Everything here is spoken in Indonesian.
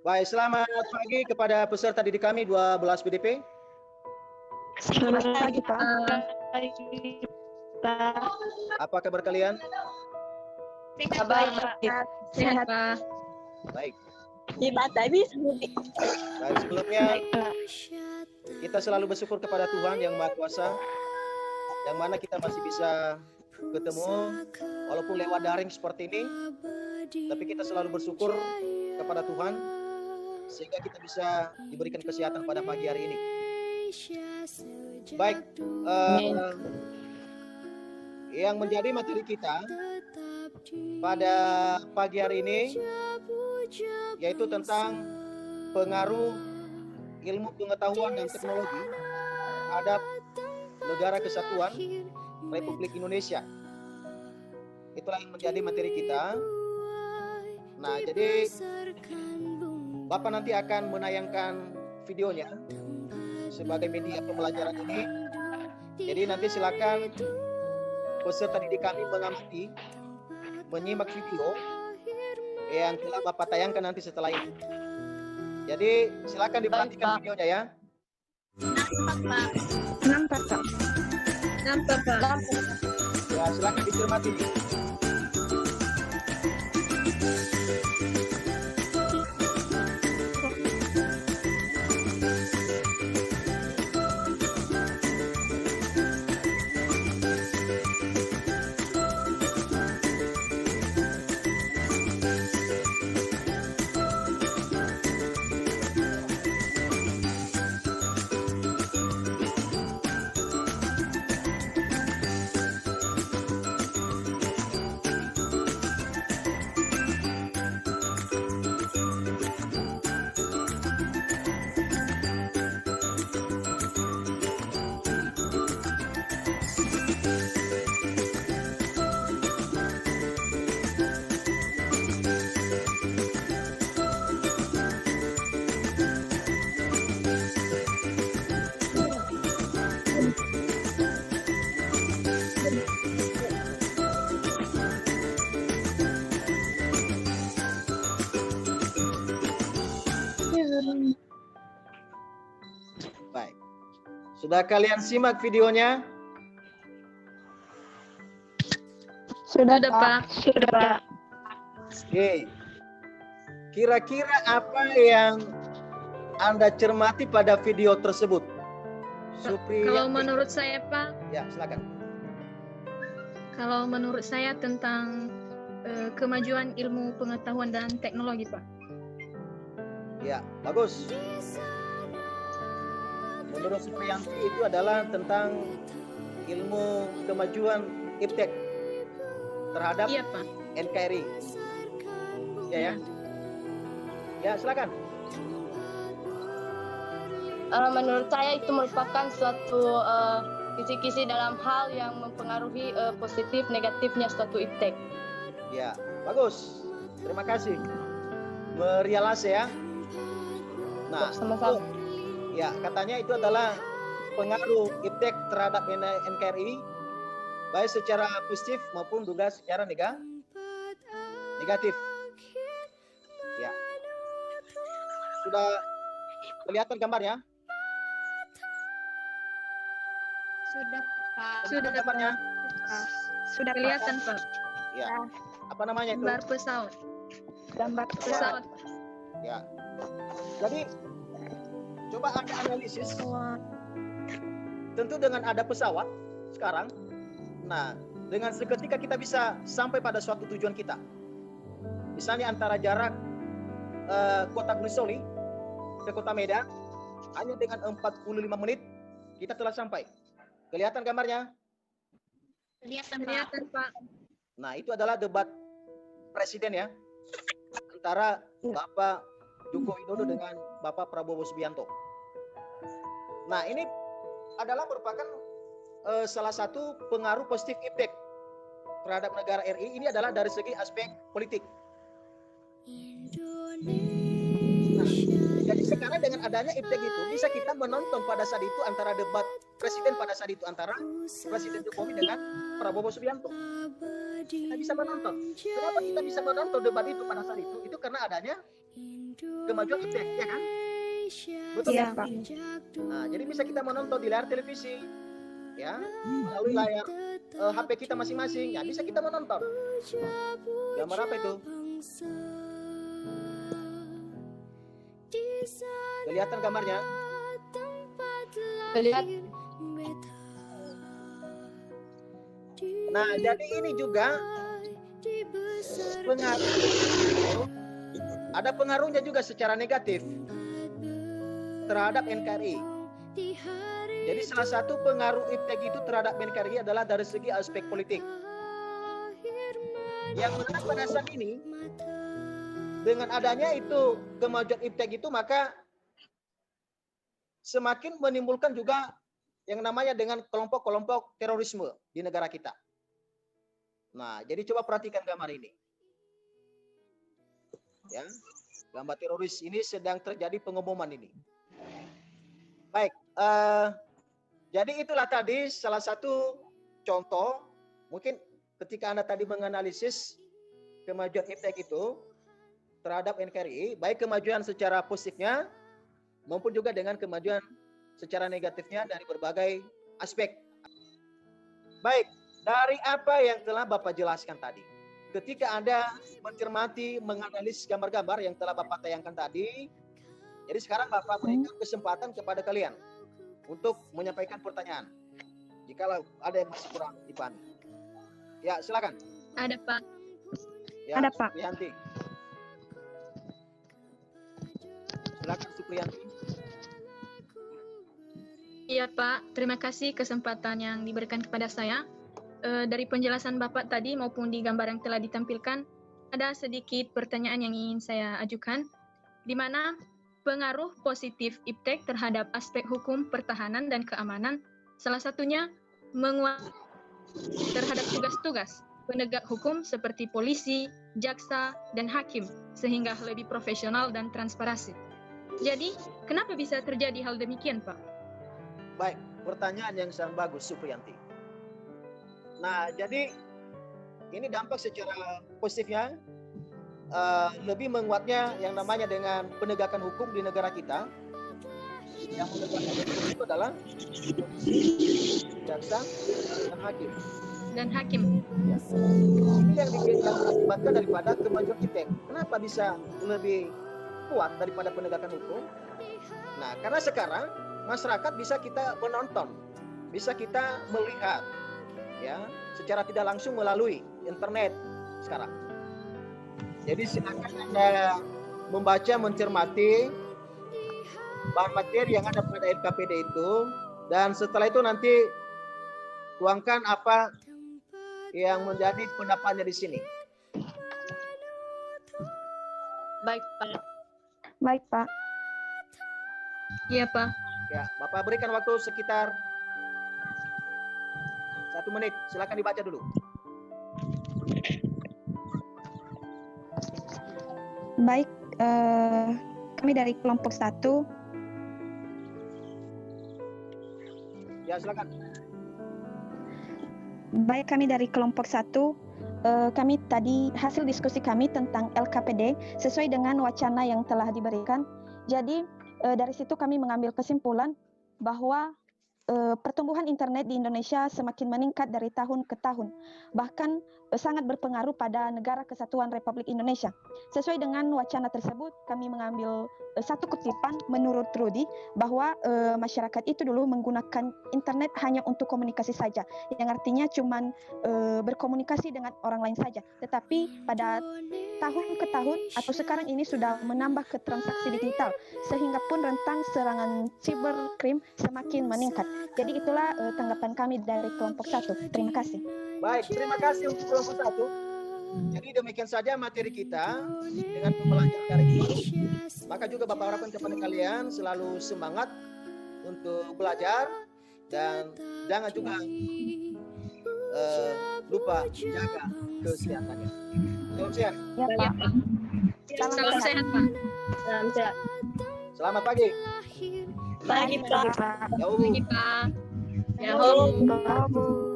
Baik, selamat pagi kepada peserta didik kami 12 BDP. Selamat pagi, Pak. Apa kabar kalian? Baik, Pak. Sehat, Pak. Baik. Baik, Baik, sebelumnya kita selalu bersyukur kepada Tuhan yang Maha Kuasa, yang mana kita masih bisa ketemu walaupun lewat daring seperti ini, tapi kita selalu bersyukur kepada Tuhan sehingga kita bisa diberikan kesehatan pada pagi hari ini. Baik, yang menjadi materi kita pada pagi hari ini yaitu tentang pengaruh ilmu pengetahuan dan teknologi terhadap Negara Kesatuan Republik Indonesia. Itulah yang menjadi materi kita. Nah, jadi Bapak nanti akan menayangkan videonya sebagai media pembelajaran ini. Jadi nanti silakan peserta didik kami mengamati, menyimak video yang telah Bapak tayangkan nanti setelah ini. Jadi silakan diperhatikan videonya ya. Nampak, Pak. Ya, silakan dicermati. Baik. Sudah kalian simak videonya? Sudah, Pak. Sudah, Pak. Oke. Kira-kira apa yang Anda cermati pada video tersebut? Kalau menurut saya, Pak, ya silakan. Kalau menurut saya tentang kemajuan ilmu pengetahuan dan teknologi, Pak. Ya, bagus. Menurut Supriyanti itu adalah tentang ilmu kemajuan iptek terhadap Iya, Pak. NKRI. Ya. Ya, silakan. Menurut saya itu merupakan suatu kisi-kisi dalam hal yang mempengaruhi positif negatifnya suatu iptek. Ya, bagus. Terima kasih. Merialas ya. Nah, sama-sama. Ya, katanya itu adalah pengaruh iptek terhadap NKRI baik secara positif maupun juga secara negatif. Ya. Sudah kelihatan gambarnya? Sudah, Pak. Sudah gambarnya? Sudah kelihatan, Pak. Ya. Apa namanya itu? Gambar pesawat. Gambar Pesawat. Ya. Jadi coba Anda analisis. Tentu dengan ada pesawat sekarang, nah dengan seketika kita bisa sampai pada suatu tujuan kita. Misalnya antara jarak kota Grisoli ke kota Medan hanya dengan 45 menit kita telah sampai. Kelihatan gambarnya? Kelihatan, Pak. Nah, itu adalah debat presiden ya, antara Bapak Joko Widodo dengan Bapak Prabowo Subianto. Nah, ini adalah merupakan salah satu pengaruh positif iptek terhadap negara RI. Ini adalah dari segi aspek politik. Nah, jadi sekarang dengan adanya iptek itu bisa kita menonton pada saat itu antara debat presiden pada saat itu antara Presiden Jokowi dengan Prabowo Subianto. Kita bisa menonton. Kenapa kita bisa menonton debat itu pada saat itu? Itu karena adanya kemajuan iptek, ya kan? Betul Iya, ya? Pak. Nah, jadi bisa kita menonton di layar televisi, ya, melalui layar HP kita masing-masing, ya bisa kita menonton. Gambar apa itu? Kelihatan gambarnya? Lihat. Nah, jadi ini juga pengaruh. Ada pengaruhnya juga secara negatif terhadap NKRI. Jadi salah satu pengaruh iptek itu terhadap NKRI adalah dari segi aspek politik. Yang menarik pada saat ini, dengan adanya itu kemajuan iptek itu, maka semakin menimbulkan juga yang namanya dengan kelompok-kelompok terorisme di negara kita. Nah, jadi coba perhatikan gambar ini. Ya, gambar teroris ini sedang terjadi pengumuman ini. Baik, jadi itulah tadi salah satu contoh. Mungkin ketika Anda tadi menganalisis kemajuan iptek itu terhadap NKRI, baik kemajuan secara positifnya maupun juga dengan kemajuan secara negatifnya dari berbagai aspek. Baik, dari apa yang telah Bapak jelaskan tadi, ketika Anda mencermati, menganalisis gambar-gambar yang telah Bapak tayangkan tadi, jadi sekarang Bapak berikan kesempatan kepada kalian untuk menyampaikan pertanyaan. Jikalau ada yang masih kurang dipahami. Ya, silakan. Ada, Pak. Ya, Ada, Pak. Supriyanti. Silakan Supriyanti. Iya, Pak. Terima kasih kesempatan yang diberikan kepada saya. Dari penjelasan Bapak tadi maupun di gambar yang telah ditampilkan, ada sedikit pertanyaan yang ingin saya ajukan, di mana pengaruh positif iptek terhadap aspek hukum, pertahanan, dan keamanan, salah satunya menguat terhadap tugas-tugas penegak hukum seperti polisi, jaksa, dan hakim, sehingga lebih profesional dan transparansi. Jadi, kenapa bisa terjadi hal demikian, Pak? Baik, pertanyaan yang sangat bagus, Supriyanti. Nah, jadi ini dampak secara positifnya lebih menguatnya yang namanya dengan penegakan hukum di negara kita. Yang menegakkan hukum itu adalah jaksa dan hakim. Dan hakim. Ya. Ini yang diakibatkan daripada kemajuan iptek. Kenapa bisa lebih kuat daripada penegakan hukum? Nah, karena sekarang masyarakat bisa kita menonton, bisa kita melihat, ya, secara tidak langsung melalui internet sekarang. Jadi silakan Anda membaca, mencermati bahan materi yang ada pada LKPD itu, dan setelah itu nanti tuangkan apa yang menjadi pendapatnya di sini. Baik, Pak. Baik, Pak. Iya, Pak. Ya, Bapak berikan waktu sekitar 1 menit. Silakan dibaca dulu. Baik, kami dari kelompok 1. Ya, silakan. Baik, kami dari kelompok 1. Kami tadi hasil diskusi kami tentang LKPD sesuai dengan wacana yang telah diberikan. Jadi dari situ kami mengambil kesimpulan bahwa pertumbuhan internet di Indonesia semakin meningkat dari tahun ke tahun, bahkan sangat berpengaruh pada Negara Kesatuan Republik Indonesia. Sesuai dengan wacana tersebut, kami mengambil satu kutipan menurut Rudy bahwa masyarakat itu dulu menggunakan internet hanya untuk komunikasi saja, yang artinya cuman berkomunikasi dengan orang lain saja. Tetapi pada tahun ke tahun atau sekarang ini sudah menambah ke transaksi digital, sehingga pun rentang serangan cybercrime semakin meningkat. Jadi itulah tanggapan kami dari kelompok 1. Terima kasih. Baik, terima kasih untuk kelompok 1. Jadi demikian saja materi kita dengan pembelajaran dari ini. Maka juga Bapak harapkan kepada kalian selalu semangat untuk belajar dan jangan juga lupa jaga kesehatannya. Salam sehat. Ya, Iya, Pak. Pak. Salam sehat, Pak. Salam sehat. Selamat pagi. Pagi, Pak. Jauh. Pagi, Pak. Yahoo. Bravo.